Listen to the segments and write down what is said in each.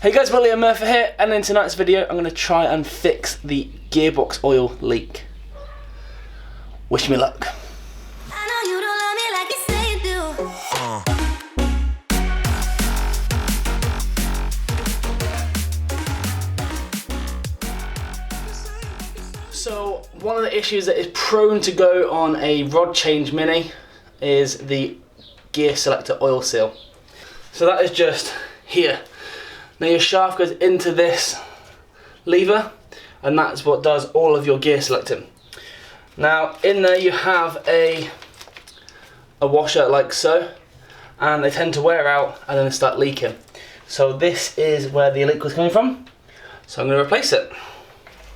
Hey guys, Willie and Murfitt here, and in tonight's video I'm going to try and fix the gearbox oil leak. Wish me luck. I know you don't love me like you say you do. So one of the issues that is prone to go on a rod change mini is the gear selector oil seal. So that is just here. Now your shaft goes into this lever and that's what does all of your gear selecting. Now in there you have a washer like so, and they tend to wear out and then they start leaking. So this is where the leak was coming from. So I'm going to replace it.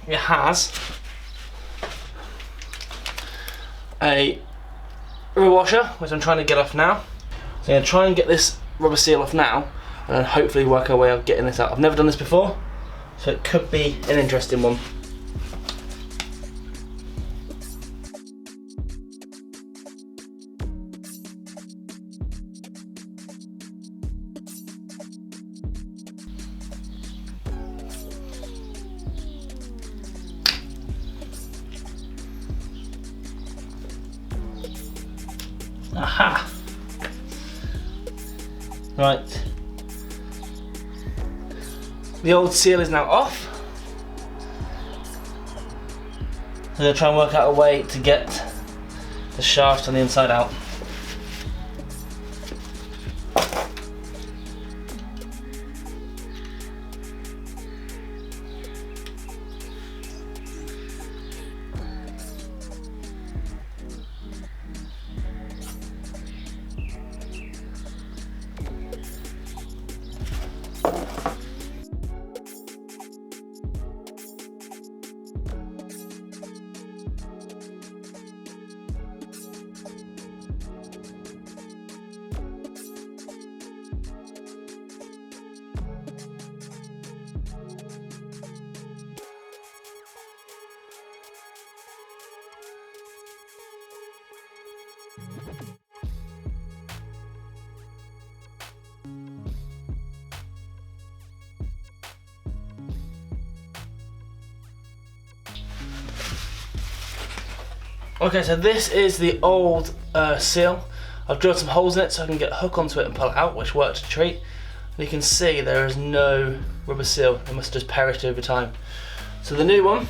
It has a rubber washer, which I'm trying to get off now. So I'm going to try and get this rubber seal off now, and then hopefully work our way of getting this out. I've never done this before, so it could be an interesting one. Aha! Right. The old seal is now off. I'm going to try and work out a way to get the shaft on the inside out. Okay, so this is the old seal. I've drilled some holes in it so I can get a hook onto it and pull it out, which worked a treat. And you can see there is no rubber seal. It must have just perished over time. So the new one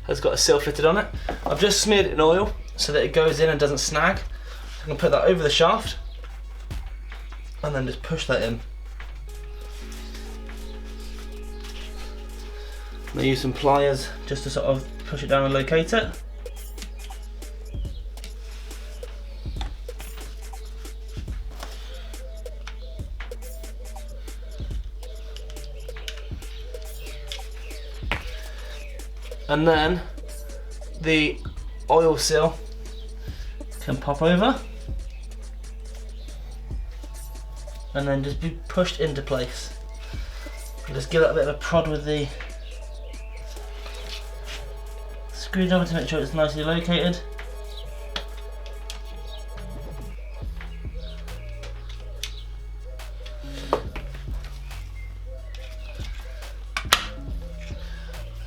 has got a seal fitted on it. I've just smeared it in oil so that it goes in and doesn't snag. I can put that over the shaft and then just push that in. I'm going to use some pliers just to sort of push it down and locate it. And then the oil seal can pop over and then just be pushed into place. You just give it a bit of a prod with the screwdriver to make sure it's nicely located.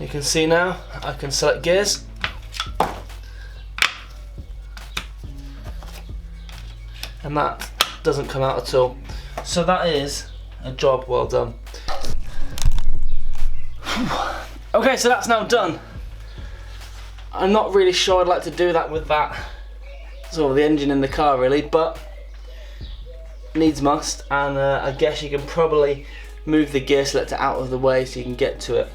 You can see now I can select gears, and that doesn't come out at all. So that is a job well done. Okay, so that's now done. I'm not really sure I'd like to do that with that sort of the engine in the car really, but needs must, and I guess you can probably move the gear selector out of the way so you can get to it.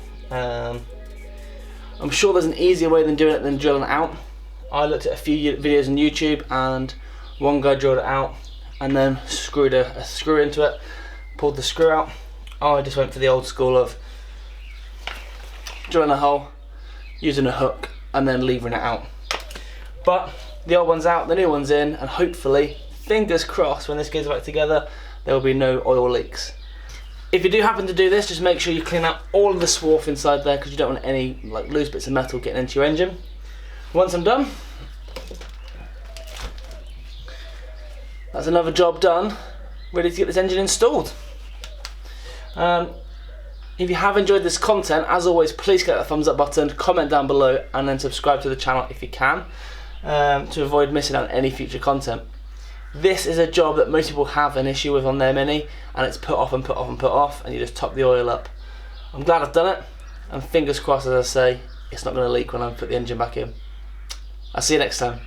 I'm sure there's an easier way than doing it than drilling it out. I looked at a few videos on YouTube and one guy drilled it out and then screwed a screw into it, pulled the screw out. I just went for the old school of drilling a hole, using a hook and then levering it out. But the old one's out, the new one's in, and hopefully, fingers crossed, when this goes back together there will be no oil leaks. If you do happen to do this, just make sure you clean out all of the swarf inside there because you don't want any like loose bits of metal getting into your engine. Once I'm done, that's another job done, ready to get this engine installed. If you have enjoyed this content, as always, please click that thumbs up button, comment down below, and then subscribe to the channel if you can, to avoid missing out on any future content. This is a job that most people have an issue with on their Mini, and it's put off and put off and put off, and you just top the oil up. I'm glad I've done it, and fingers crossed, as I say, it's not going to leak when I put the engine back in. I'll see you next time.